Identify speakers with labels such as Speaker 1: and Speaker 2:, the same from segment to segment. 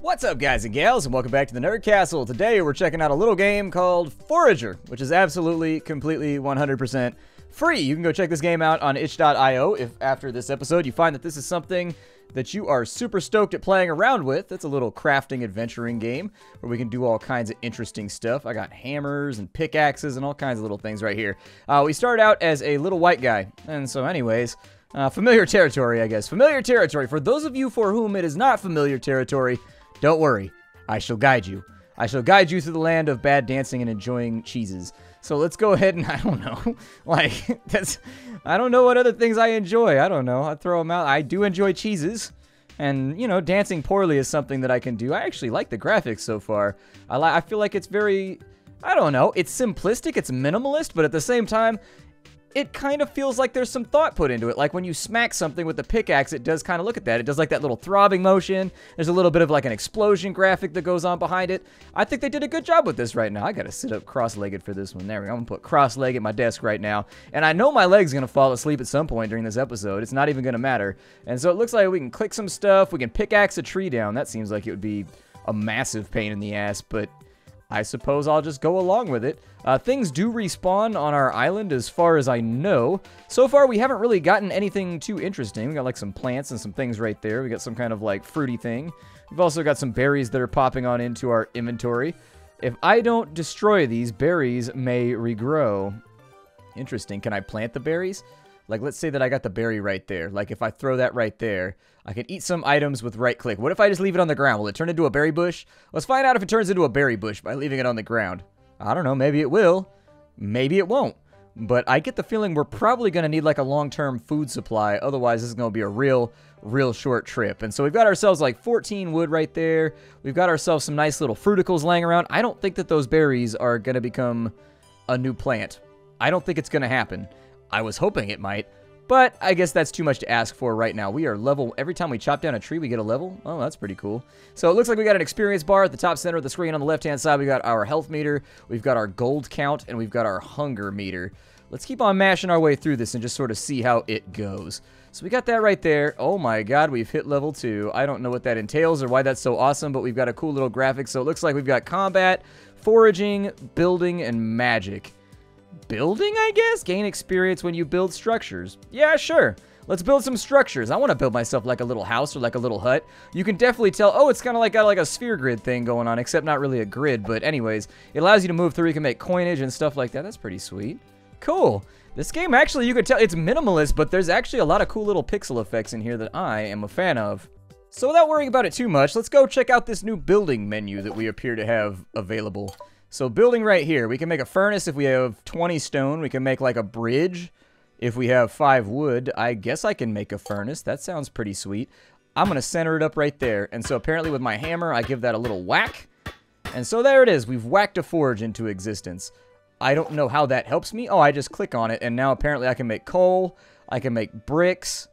Speaker 1: What's up, guys and gals, and welcome back to the Nerd Castle. Today we're checking out a little game called Forager, which is absolutely, completely, 100% free. You can go check this game out on itch.io if after this episode you find that this is something that you are super stoked at playing around with. It's a little crafting adventuring game where we can do all kinds of interesting stuff. I got hammers and pickaxes and all kinds of little things right here. We started out as a little white guy, and so anyways, familiar territory, I guess. Familiar territory. For those of you for whom it is not familiar territory, don't worry, I shall guide you. I shall guide you through the land of bad dancing and enjoying cheeses. So let's go ahead and, I don't know, like, I don't know what other things I enjoy. I don't know, I throw them out. I do enjoy cheeses, and, you know, dancing poorly is something that I can do. I actually like the graphics so far. I feel like it's very, I don't know, it's simplistic, it's minimalist, but at the same time, it kind of feels like there's some thought put into it. Like when you smack something with the pickaxe, it does kind of look at that. It does like that little throbbing motion. There's a little bit of like an explosion graphic that goes on behind it. I think they did a good job with this right now. I gotta sit up cross-legged for this one. There we go. I'm gonna put cross-legged at my desk right now. And I know my leg's gonna fall asleep at some point during this episode. It's not even gonna matter. And so it looks like we can click some stuff. We can pickaxe a tree down. That seems like it would be a massive pain in the ass, but I suppose I'll just go along with it. Things do respawn on our island as far as I know. So far, we haven't really gotten anything too interesting. We got like some plants and some things right there. We got some kind of like fruity thing. We've also got some berries that are popping on into our inventory. If I don't destroy these, berries may regrow. Interesting. Can I plant the berries? Like, let's say that I got the berry right there. Like, if I throw that right there, I can eat some items with right-click. What if I just leave it on the ground? Will it turn into a berry bush? Let's find out if it turns into a berry bush by leaving it on the ground. I don't know. Maybe it will. Maybe it won't. But I get the feeling we're probably going to need, like, a long-term food supply. Otherwise, this is going to be a real short trip. And so we've got ourselves, like, 14 wood right there. We've got ourselves some nice little fruticles laying around. I don't think that those berries are going to become a new plant. I don't think it's going to happen. I was hoping it might, but I guess that's too much to ask for right now. We are level. Every time we chop down a tree, we get a level. Oh, that's pretty cool. So it looks like we got an experience bar at the top center of the screen. On the left-hand side, we got our health meter, we've got our gold count, and we've got our hunger meter. Let's keep on mashing our way through this and just sort of see how it goes. So we got that right there. Oh my god, we've hit level 2. I don't know what that entails or why that's so awesome, but we've got a cool little graphic. So it looks like we've got combat, foraging, building, and magic. Building, I guess? Gain experience when you build structures. Yeah, sure. Let's build some structures. I want to build myself like a little house or like a little hut. You can definitely tell, oh, it's kind of like got like a sphere grid thing going on, except not really a grid. But anyways, it allows you to move through. You can make coinage and stuff like that. That's pretty sweet. Cool. This game, actually, you could tell it's minimalist, but there's actually a lot of cool little pixel effects in here that I am a fan of. So without worrying about it too much, let's go check out this new building menu that we appear to have available. So building right here, we can make a furnace if we have 20 stone. We can make like a bridge if we have 5 wood. I guess I can make a furnace. That sounds pretty sweet. I'm going to center it up right there. And so apparently with my hammer, I give that a little whack. And so there it is. We've whacked a forge into existence. I don't know how that helps me. Oh, I just click on it. And now apparently I can make coal. I can make bricks.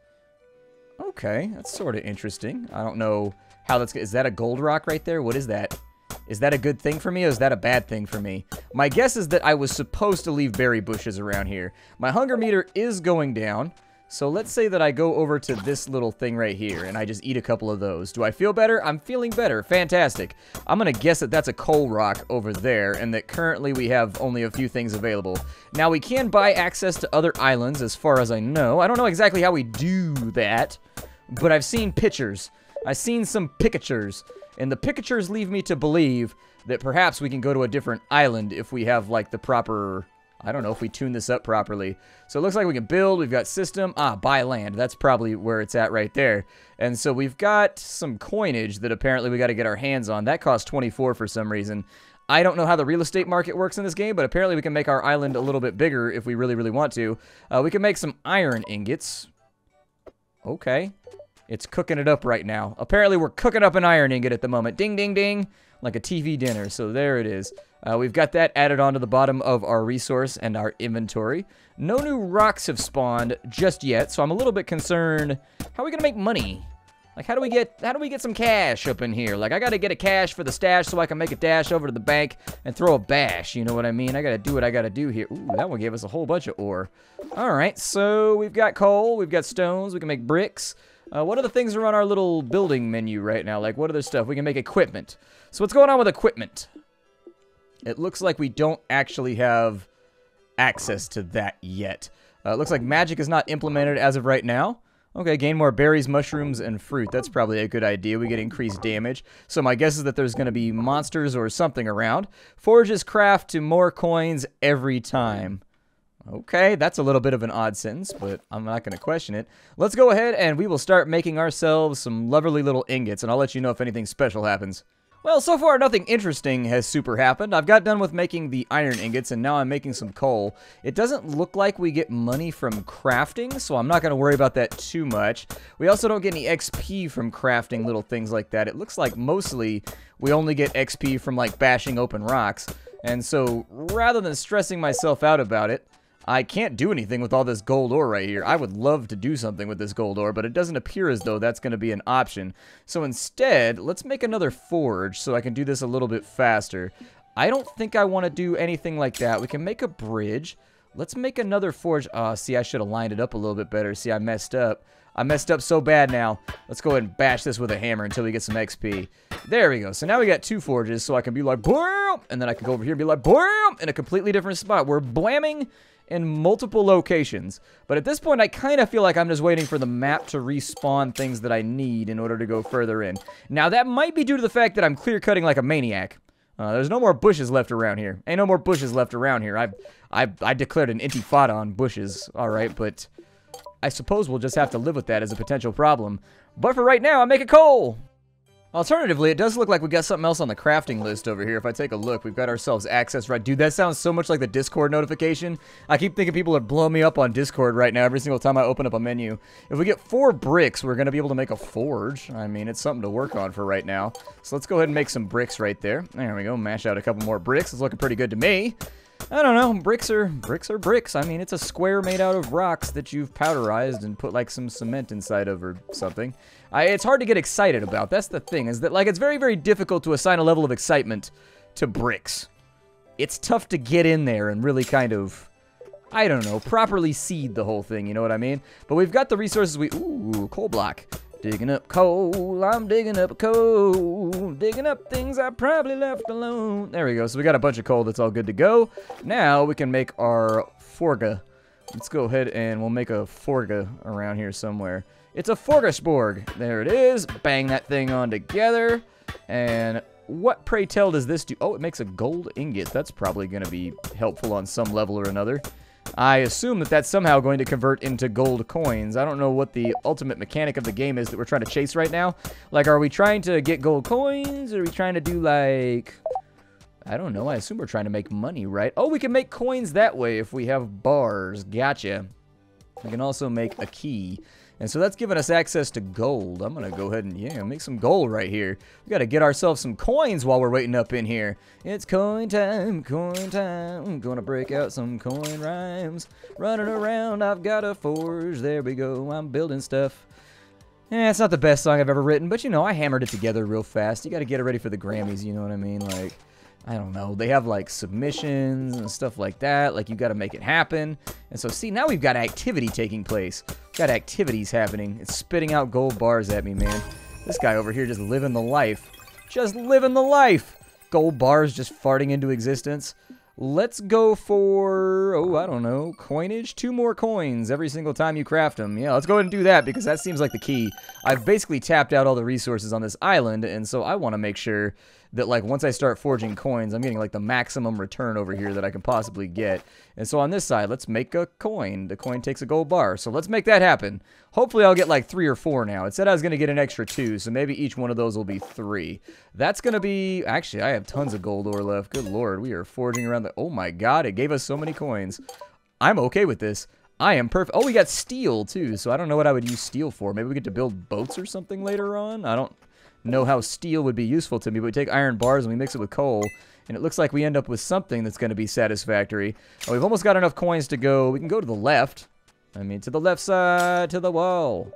Speaker 1: Okay, that's sort of interesting. I don't know how that's... Is that a gold rock right there? What is that? Is that a good thing for me, or is that a bad thing for me? My guess is that I was supposed to leave berry bushes around here. My hunger meter is going down, so let's say that I go over to this little thing right here, and I just eat a couple of those. Do I feel better? I'm feeling better. Fantastic. I'm going to guess that that's a coal rock over there, and that currently we have only a few things available. Now, we can buy access to other islands, as far as I know. I don't know exactly how we do that, but I've seen pictures. I've seen some pictures. And the pictures leave me to believe that perhaps we can go to a different island if we have, like, the proper... I don't know if we tune this up properly. So it looks like we can build. We've got system. Buy land. That's probably where it's at right there. And so we've got some coinage that apparently we got to get our hands on. That costs 24 for some reason. I don't know how the real estate market works in this game, but apparently we can make our island a little bit bigger if we really, really want to. We can make some iron ingots. Okay. It's cooking it up right now. Apparently, we're cooking up an iron ingot at the moment. Ding, ding, ding. Like a TV dinner. So there it is. We've got that added onto the bottom of our resource and our inventory. No new rocks have spawned just yet, so I'm a little bit concerned. How are we going to make money? Like, how do we get some cash up in here? Like, I got to get a cash for the stash so I can make a dash over to the bank and throw a bash. You know what I mean? I got to do what I got to do here. Ooh, that one gave us a whole bunch of ore. All right, so we've got coal. We've got stones. We can make bricks. What are the things that are on our little building menu right now? Like, what other stuff? We can make equipment. So what's going on with equipment? It looks like we don't actually have access to that yet. It looks like magic is not implemented as of right now. Okay, gain more berries, mushrooms, and fruit. That's probably a good idea. We get increased damage. So my guess is that there's going to be monsters or something around. Forages craft to more coins every time. Okay, that's a little bit of an odd sentence, but I'm not going to question it. Let's go ahead and we will start making ourselves some lovely little ingots, and I'll let you know if anything special happens. Well, so far nothing interesting has super happened. I've got done with making the iron ingots, and now I'm making some coal. It doesn't look like we get money from crafting, so I'm not going to worry about that too much. We also don't get any XP from crafting little things like that. It looks like mostly we only get XP from, like, bashing open rocks. And so, rather than stressing myself out about it, I can't do anything with all this gold ore right here. I would love to do something with this gold ore, but it doesn't appear as though that's going to be an option. So instead, let's make another forge so I can do this a little bit faster. I don't think I want to do anything like that. We can make a bridge. Let's make another forge. See, I should have lined it up a little bit better. See, I messed up. I messed up so bad now. Let's go ahead and bash this with a hammer until we get some XP. There we go. So now we got 2 forges, so I can be like, boom! And then I can go over here and be like, boom! In a completely different spot. We're blamming in multiple locations. But at this point, I kind of feel like I'm just waiting for the map to respawn things that I need in order to go further in. Now, that might be due to the fact that I'm clear-cutting like a maniac. There's no more bushes left around here. Ain't no more bushes left around here. I declared an intifada on bushes, alright, but I suppose we'll just have to live with that as a potential problem. But for right now, I'm making coal! Alternatively, it does look like we got something else on the crafting list over here. If I take a look, we've got ourselves access right. Dude, that sounds so much like the Discord notification. I keep thinking people are blowing me up on Discord right now every single time I open up a menu. If we get 4 bricks, we're going to be able to make a forge. I mean, it's something to work on for right now. So let's go ahead and make some bricks right there. There we go. Mash out a couple more bricks. It's looking pretty good to me. I don't know. Bricks are bricks. I mean, it's a square made out of rocks that you've powderized and put like some cement inside of or something. It's hard to get excited about. That's the thing, is that like it's very, very difficult to assign a level of excitement to bricks. It's tough to get in there and really kind of, I don't know, properly seed the whole thing, you know what I mean? But we've got the resources ooh, coal block. Digging up coal, I'm digging up coal, digging up things I probably left alone. There we go, so we got a bunch of coal that's all good to go. Now we can make our forga. Let's go ahead and we'll make a forga around here somewhere. It's a forgasporg. There it is. Bang that thing on together. And what, pray tell, does this do? Oh, it makes a gold ingot. That's probably going to be helpful on some level or another. I assume that that's somehow going to convert into gold coins. I don't know what the ultimate mechanic of the game is that we're trying to chase right now. Like, are we trying to get gold coins? Or are we trying to do, like, I don't know. I assume we're trying to make money, right? Oh, we can make coins that way if we have bars. Gotcha. We can also make a key. And so that's giving us access to gold. I'm going to go ahead and, yeah, make some gold right here. We got to get ourselves some coins while we're waiting up in here. It's coin time, coin time. I'm going to break out some coin rhymes. Running around, I've got a forge. There we go, I'm building stuff. Yeah, it's not the best song I've ever written, but, you know, I hammered it together real fast. You got to get it ready for the Grammys, you know what I mean? Like, I don't know, they have like submissions and stuff like that, like you got to make it happen. And so see, now we've got activity taking place. We've got activities happening. It's spitting out gold bars at me, man. This guy over here just living the life. Just living the life. Gold bars just farting into existence. Let's go for, oh, I don't know, coinage. 2 more coins every single time you craft them. Yeah, let's go ahead and do that because that seems like the key. I've basically tapped out all the resources on this island, and so I want to make sure that, like, once I start forging coins, I'm getting, like, the maximum return over here that I can possibly get. And so on this side, let's make a coin. The coin takes a gold bar, so let's make that happen. Hopefully I'll get, like, 3 or 4 now. It said I was going to get an extra 2, so maybe each one of those will be 3. That's going to be, actually, I have tons of gold ore left. Good lord, we are forging around the, oh my god, it gave us so many coins. I'm okay with this. I am perfect. Oh, we got steel, too, so I don't know what I would use steel for. Maybe we get to build boats or something later on? I don't know how steel would be useful to me, but we take iron bars and we mix it with coal, and it looks like we end up with something that's going to be satisfactory. Oh, we've almost got enough coins to go. We can go to the left. I mean, to the left side, to the wall.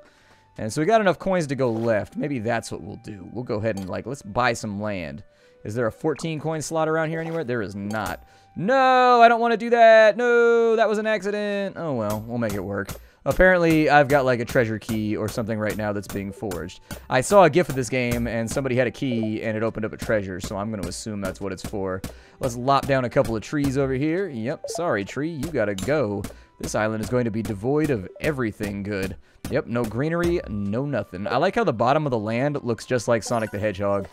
Speaker 1: And so we got enough coins to go left. Maybe that's what we'll do. We'll go ahead and, like, let's buy some land. Is there a 14 coin slot around here anywhere? There is not. No, I don't want to do that. No, that was an accident. Oh, well, we'll make it work. Apparently, I've got like a treasure key or something right now that's being forged. I saw a GIF of this game, and somebody had a key, and it opened up a treasure, so I'm going to assume that's what it's for. Let's lop down a couple of trees over here. Yep, sorry, tree, you gotta go. This island is going to be devoid of everything good. Yep, no greenery, no nothing. I like how the bottom of the land looks just like Sonic the Hedgehog.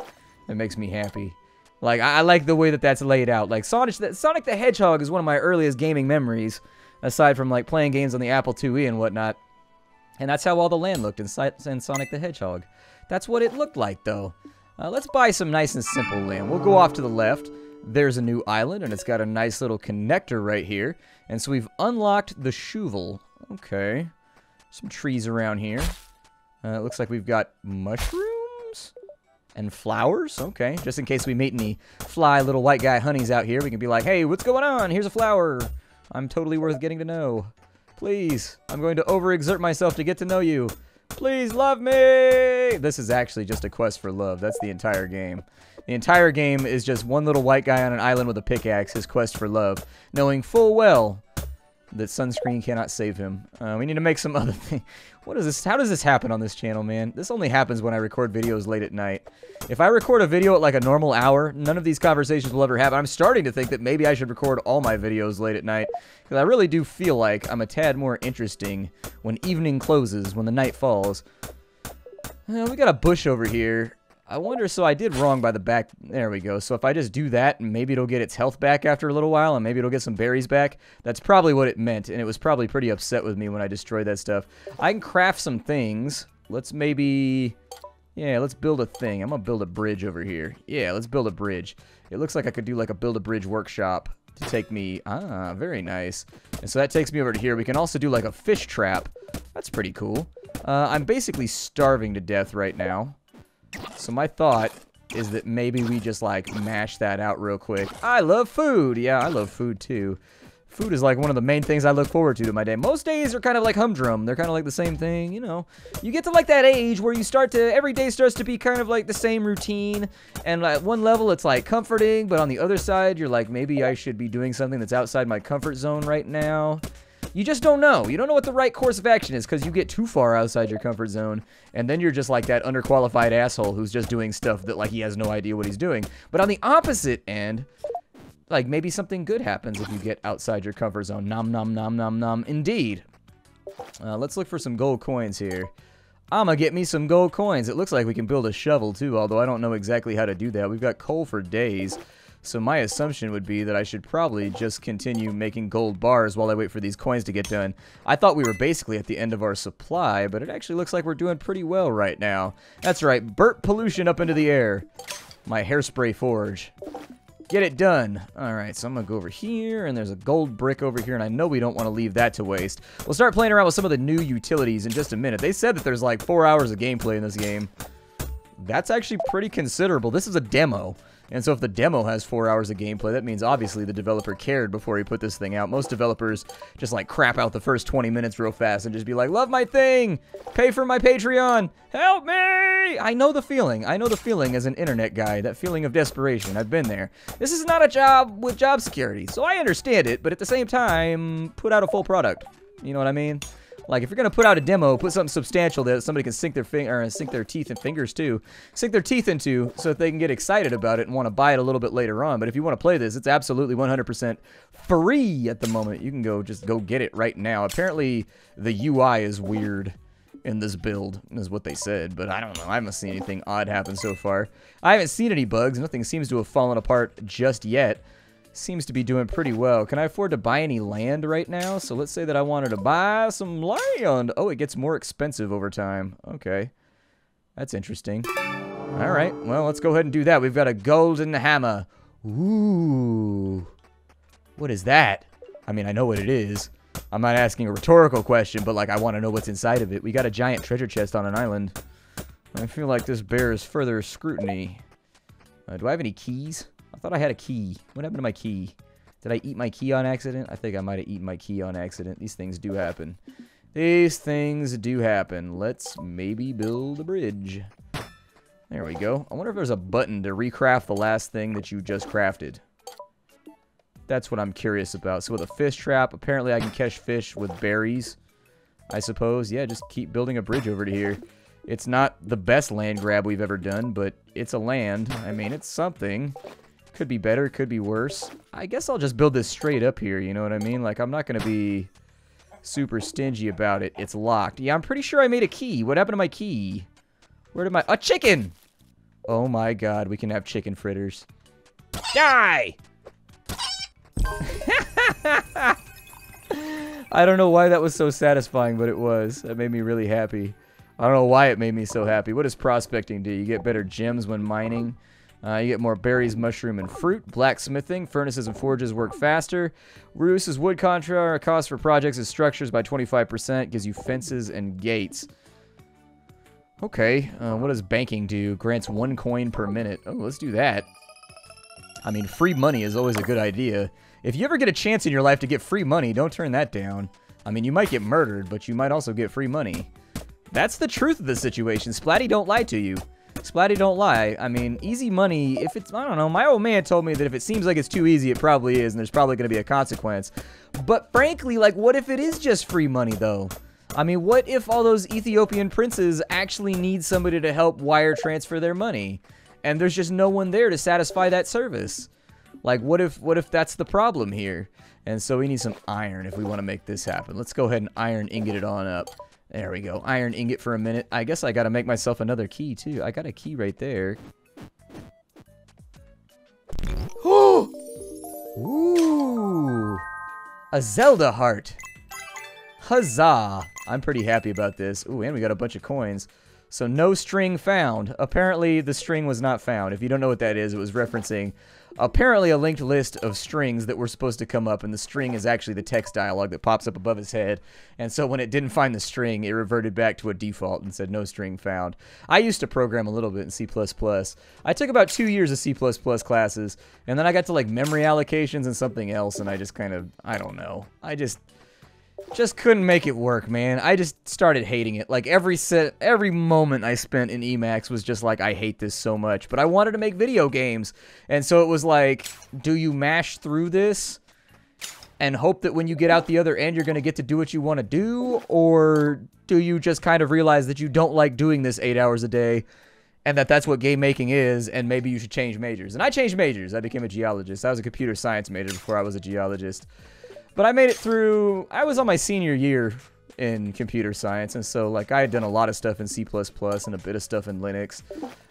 Speaker 1: It makes me happy. Like, I like the way that that's laid out. Like, Sonic the Hedgehog is one of my earliest gaming memories, aside from, like, playing games on the Apple IIe and whatnot. And that's how all the land looked in Sonic the Hedgehog. That's what it looked like, though. Let's buy some nice and simple land. We'll go off to the left. There's a new island, and it's got a nice little connector right here. And so we've unlocked the Shovel. Okay. Some trees around here. It looks like we've got mushrooms and flowers. Okay, just in case we meet any fly little white guy honeys out here, we can be like, hey, what's going on? Here's a flower. I'm totally worth getting to know. Please, I'm going to overexert myself to get to know you. Please love me. This is actually just a quest for love. That's the entire game. The entire game is just one little white guy on an island with a pickaxe, his quest for love, knowing full well that sunscreen cannot save him. We need to make some other thing. What is this? How does this happen on this channel, man? This only happens when I record videos late at night. If I record a video at like a normal hour, none of these conversations will ever happen. I'm starting to think that maybe I should record all my videos late at night, because I really do feel like I'm a tad more interesting when evening closes, when the night falls. We got a bush over here. I wonder, so I did wrong by the back. There we go. So if I just do that, maybe it'll get its health back after a little while, and maybe it'll get some berries back. That's probably what it meant, and it was probably pretty upset with me when I destroyed that stuff. I can craft some things. Let's maybe... Yeah, let's build a thing. I'm going to build a bridge over here. Yeah, let's build a bridge. It looks like I could do like a build-a-bridge workshop to take me... Ah, very nice. And so that takes me over to here. We can also do like a fish trap. That's pretty cool. I'm basically starving to death right now. So my thought is that maybe we just, like, mash that out real quick. I love food! Yeah, I love food, too. Food is, like, one of the main things I look forward to my day. Most days are kind of like humdrum. They're kind of like the same thing, you know. You get to, like, that age where you start to... Every day starts to be kind of, like, the same routine. And at one level, it's, like, comforting. But on the other side, you're like, maybe I should be doing something that's outside my comfort zone right now. You just don't know. You don't know what the right course of action is because you get too far outside your comfort zone, and then you're just like that underqualified asshole who's just doing stuff that, like, he has no idea what he's doing. But on the opposite end, like, maybe something good happens if you get outside your comfort zone. Nom, nom, nom, nom, nom. Indeed. Let's look for some gold coins here. I'ma get me some gold coins. It looks like we can build a shovel, too, although I don't know exactly how to do that. We've got coal for days. So my assumption would be that I should probably just continue making gold bars while I wait for these coins to get done. I thought we were basically at the end of our supply, but it actually looks like we're doing pretty well right now. That's right, burnt pollution up into the air. My hairspray forge. Get it done. Alright, so I'm going to go over here, and there's a gold brick over here, and I know we don't want to leave that to waste. We'll start playing around with some of the new utilities in just a minute. They said that there's like 4 hours of gameplay in this game. That's actually pretty considerable. This is a demo. And so if the demo has 4 hours of gameplay, that means obviously the developer cared before he put this thing out. Most developers just like crap out the first 20 minutes real fast and just be like, love my thing, pay for my Patreon, help me! I know the feeling. I know the feeling as an internet guy, that feeling of desperation. I've been there. This is not a job with job security, so I understand it, but at the same time, put out a full product. You know what I mean? Like, if you're going to put out a demo, put something substantial that somebody can sink their teeth and fingers too. Sink their teeth into so that they can get excited about it and want to buy it a little bit later on. But if you want to play this, it's absolutely 100% free at the moment. You can just go get it right now. Apparently, the UI is weird in this build, is what they said. But I don't know. I haven't seen anything odd happen so far. I haven't seen any bugs. Nothing seems to have fallen apart just yet. Seems to be doing pretty well. Can I afford to buy any land right now? So let's say that I wanted to buy some land. Oh, it gets more expensive over time. Okay. That's interesting. All right. Well, let's go ahead and do that. We've got a golden hammer. Ooh. What is that? I mean, I know what it is. I'm not asking a rhetorical question, but, like, I want to know what's inside of it. We got a giant treasure chest on an island. I feel like this bears further scrutiny. Do I have any keys? I thought I had a key. What happened to my key? Did I eat my key on accident? I think I might have eaten my key on accident. These things do happen. These things do happen. Let's maybe build a bridge. There we go. I wonder if there's a button to recraft the last thing that you just crafted. That's what I'm curious about. So with a fish trap, apparently I can catch fish with berries. I suppose. Yeah, just keep building a bridge over to here. It's not the best land grab we've ever done, but it's a land. I mean, it's something. Could be better, could be worse. I guess I'll just build this straight up here, you know what I mean? Like, I'm not going to be super stingy about it. It's locked. Yeah, I'm pretty sure I made a key. What happened to my key? Where did my... A chicken! Oh my god, we can have chicken fritters. Die! I don't know why that was so satisfying, but it was. That made me really happy. I don't know why it made me so happy. What does prospecting do? You get better gems when mining. You get more berries, mushroom, and fruit. Blacksmithing. Furnaces and forges work faster. Reduces wood contract cost for projects and structures by 25%. Gives you fences and gates. Okay. What does banking do? Grants 1 coin per minute. Oh, let's do that. I mean, free money is always a good idea. If you ever get a chance in your life to get free money, don't turn that down. I mean, you might get murdered, but you might also get free money. That's the truth of the situation. Splatty don't lie to you. Splatty don't lie. I mean, easy money, if it's, I don't know, my old man told me that if it seems like it's too easy, it probably is, and there's probably going to be a consequence. But frankly, like, what if it is just free money, though? I mean, what if all those Ethiopian princes actually need somebody to help wire transfer their money? And there's just no one there to satisfy that service? Like, what if that's the problem here? And so we need some iron if we want to make this happen. Let's go ahead and iron ingot it on up. There we go. Iron ingot for a minute. I guess I got to make myself another key, too. I got a key right there. Ooh! A Zelda heart. Huzzah! I'm pretty happy about this. Ooh, and we got a bunch of coins. So no string found. Apparently, the string was not found. If you don't know what that is, it was referencing apparently a linked list of strings that were supposed to come up, and the string is actually the text dialog that pops up above his head. And so when it didn't find the string, it reverted back to a default and said no string found. I used to program a little bit in C++. I took about 2 years of C++ classes, and then I got to like memory allocations and something else, and I just kind of, I don't know. I just couldn't make it work, man. I just started hating it. Like, every moment I spent in Emacs was just like, I hate this so much. But I wanted to make video games. And so it was like, do you mash through this and hope that when you get out the other end, you're going to get to do what you want to do? Or do you just kind of realize that you don't like doing this 8 hours a day and that that's what game making is, and maybe you should change majors? And I changed majors. I became a geologist. I was a computer science major before I was a geologist. But I made it through. I was on my senior year in computer science, and so like I had done a lot of stuff in C++ and a bit of stuff in Linux.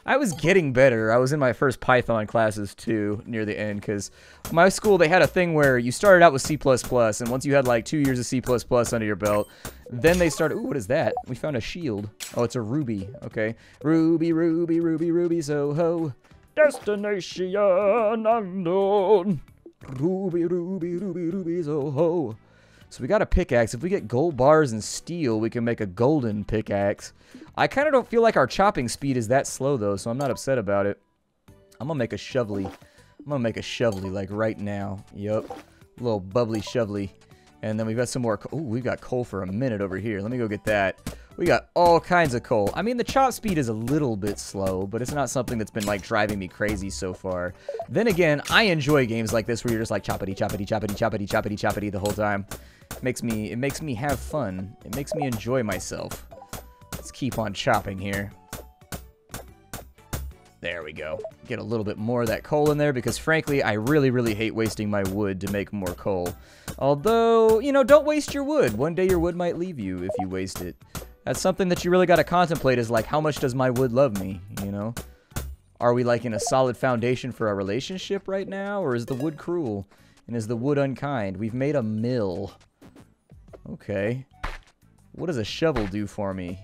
Speaker 1: I was getting better. I was in my first Python classes too near the end, because my school, they had a thing where you started out with C++, and once you had like 2 years of C++ under your belt, then they started. Ooh, what is that? We found a shield. Oh, it's a ruby. Okay, ruby, ruby, ruby, ruby, so ho. Destination unknown. Ruby, ruby, ruby, rubies, oh ho. So we got a pickaxe. If we get gold bars and steel, we can make a golden pickaxe. I kind of don't feel like our chopping speed is that slow, though, so I'm not upset about it. I'm going to make a shovelly. I'm going to make a shovelly, like, right now. Yup. A little bubbly shovelly. And then we've got some more. Ooh, we've got coal for a minute over here. Let me go get that. We got all kinds of coal. I mean, the chop speed is a little bit slow, but it's not something that's been, like, driving me crazy so far. Then again, I enjoy games like this where you're just like choppity, choppity, choppity, choppity, choppity, choppity the whole time. It makes me have fun. It makes me enjoy myself. Let's keep on chopping here. There we go. Get a little bit more of that coal in there because, frankly, I really, really hate wasting my wood to make more coal. Although, you know, don't waste your wood. One day your wood might leave you if you waste it. That's something that you really got to contemplate is, like, how much does my wood love me, you know? Are we, like, in a solid foundation for our relationship right now? Or is the wood cruel? And is the wood unkind? We've made a mill. Okay. What does a shovel do for me?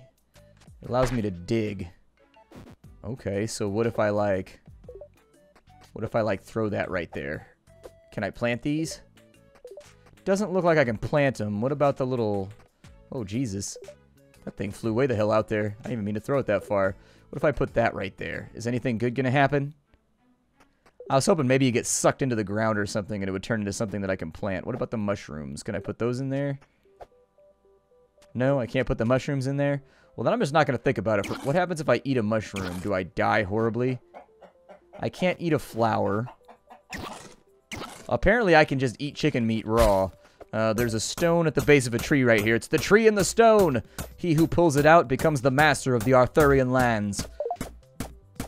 Speaker 1: It allows me to dig. Okay, so what if I, like... throw that right there? Can I plant these? Doesn't look like I can plant them. What about the little... Oh, Jesus. That thing flew way the hell out there. I didn't even mean to throw it that far. What if I put that right there? Is anything good going to happen? I was hoping maybe you get sucked into the ground or something and it would turn into something that I can plant. What about the mushrooms? Can I put those in there? No, I can't put the mushrooms in there? Well, then I'm just not going to think about it. What happens if I eat a mushroom? Do I die horribly? I can't eat a flower. Apparently, I can just eat chicken meat raw. There's a stone at the base of a tree right here. It's the tree and the stone. He who pulls it out becomes the master of the Arthurian lands.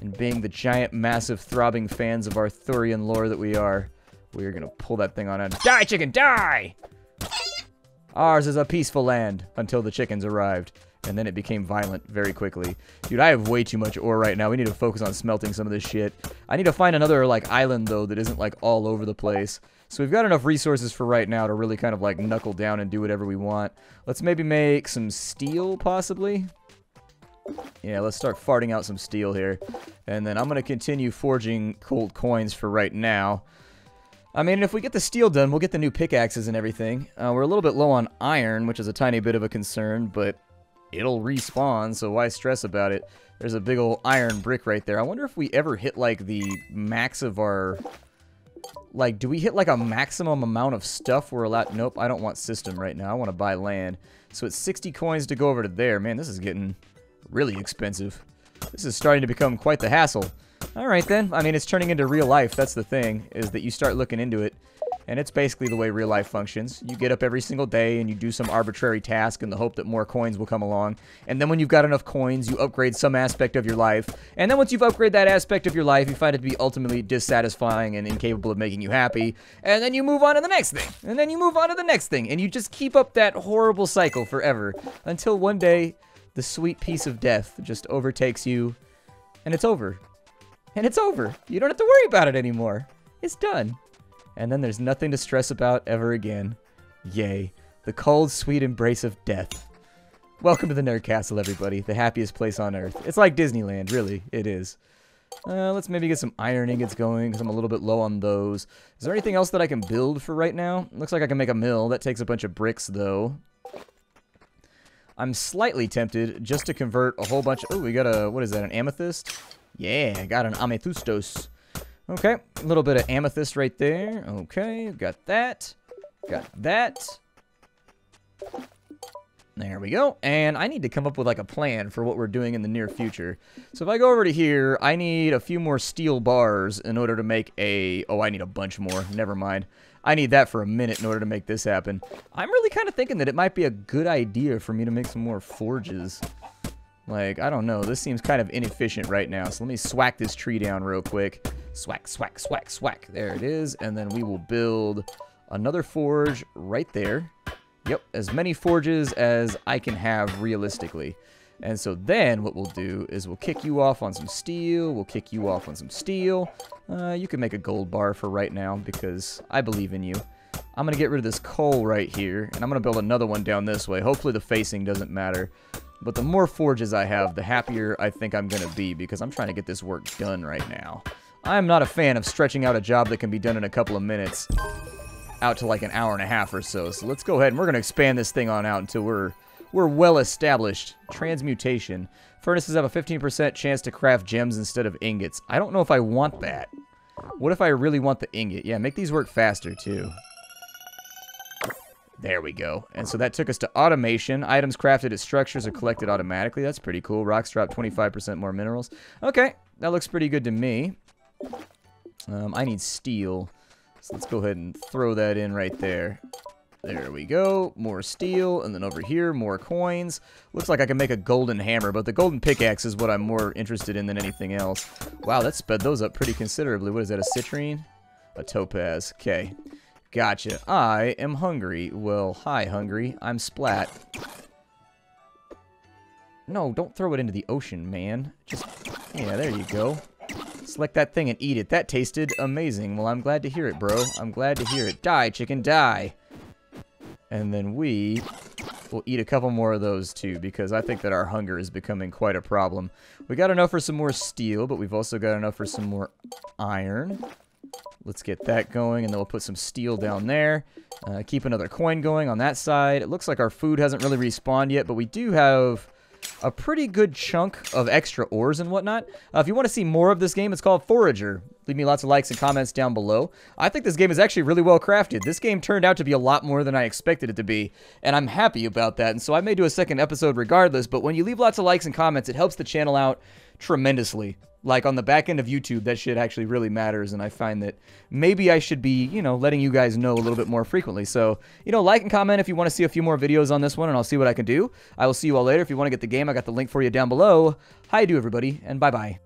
Speaker 1: And being the giant, massive, throbbing fans of Arthurian lore that we are going to pull that thing on out. Die, chicken, die! Ours is a peaceful land until the chickens arrived. And then it became violent very quickly. Dude, I have way too much ore right now. We need to focus on smelting some of this shit. I need to find another, like, island, though, that isn't, like, all over the place. So we've got enough resources for right now to really kind of, like, knuckle down and do whatever we want. Let's maybe make some steel, possibly. Yeah, let's start farting out some steel here. And then I'm going to continue forging gold coins for right now. I mean, if we get the steel done, we'll get the new pickaxes and everything. We're a little bit low on iron, which is a tiny bit of a concern, but it'll respawn, so why stress about it? There's a big old iron brick right there. I wonder if we ever hit, like, the max of our... Like, do we hit, like, a maximum amount of stuff we're allowed... Nope, I don't want system right now. I want to buy land. So it's 60 coins to go over to there. Man, this is getting really expensive. This is starting to become quite the hassle. Alright, then. I mean, it's turning into real life. That's the thing, is that you start looking into it. And it's basically the way real life functions. You get up every single day and you do some arbitrary task in the hope that more coins will come along. And then when you've got enough coins, you upgrade some aspect of your life. And then once you've upgraded that aspect of your life, you find it to be ultimately dissatisfying and incapable of making you happy. And then you move on to the next thing. And then you move on to the next thing. And you just keep up that horrible cycle forever. Until one day, the sweet peace of death just overtakes you. And it's over. And it's over. You don't have to worry about it anymore. It's done. And then there's nothing to stress about ever again. Yay. The cold, sweet embrace of death. Welcome to the Nerd Castle, everybody. The happiest place on Earth. It's like Disneyland, really. It is. Let's maybe get some iron ingots going, because I'm a little bit low on those. Is there anything else that I can build for right now? Looks like I can make a mill. That takes a bunch of bricks, though. I'm slightly tempted just to convert a whole bunch... Oh, we got a... What is that, an amethyst? Yeah, I got an amethystos. Okay, a little bit of amethyst right there. Okay, got that. Got that. There we go. And I need to come up with like a plan for what we're doing in the near future. So if I go over to here, I need a few more steel bars in order to make a... Oh, I need a bunch more. Never mind. I need that for a minute in order to make this happen. I'm really kind of thinking that it might be a good idea for me to make some more forges. Like, I don't know. This seems kind of inefficient right now. So let me swack this tree down real quick. Swack, swack, swack, swack. There it is. And then we will build another forge right there. Yep, as many forges as I can have realistically. And so then what we'll do is we'll kick you off on some steel. We'll kick you off on some steel. You can make a gold bar for right now because I believe in you. I'm going to get rid of this coal right here. And I'm going to build another one down this way. Hopefully the facing doesn't matter. But the more forges I have, the happier I think I'm going to be because I'm trying to get this work done right now. I'm not a fan of stretching out a job that can be done in a couple of minutes out to like an hour and a half or so. So let's go ahead and we're going to expand this thing on out until we're well established. Transmutation. Furnaces have a 15% chance to craft gems instead of ingots. I don't know if I want that. What if I really want the ingot? Yeah, make these work faster too. There we go. And so that took us to automation. Items crafted at structures are collected automatically. That's pretty cool. Rocks drop 25% more minerals. Okay, that looks pretty good to me. I need steel. So let's go ahead and throw that in right there. There we go. More steel. And then over here, more coins. Looks like I can make a golden hammer, but the golden pickaxe is what I'm more interested in than anything else. Wow, that sped those up pretty considerably. What is that, a citrine? A topaz. Okay. Gotcha. I am hungry. Well, hi, hungry. I'm Splat. No, don't throw it into the ocean, man. Just, yeah, there you go. Select that thing and eat it. That tasted amazing. Well, I'm glad to hear it, bro. I'm glad to hear it. Die, chicken, die. And then we will eat a couple more of those, too, because I think that our hunger is becoming quite a problem. We got enough for some more steel, but we've also got enough for some more iron. Let's get that going, and then we'll put some steel down there. Keep another coin going on that side. It looks like our food hasn't really respawned yet, but we do have a pretty good chunk of extra ores and whatnot. If you want to see more of this game, it's called Forager. Leave me lots of likes and comments down below. I think this game is actually really well crafted. This game turned out to be a lot more than I expected it to be, and I'm happy about that. And so I may do a second episode regardless, but when you leave lots of likes and comments, it helps the channel out tremendously. Like, on the back end of YouTube, that shit actually really matters, and I find that maybe I should be, you know, letting you guys know a little bit more frequently. So, you know, like and comment if you want to see a few more videos on this one, and I'll see what I can do. I will see you all later. If you want to get the game, I got the link for you down below. Hi, do everybody, and bye-bye.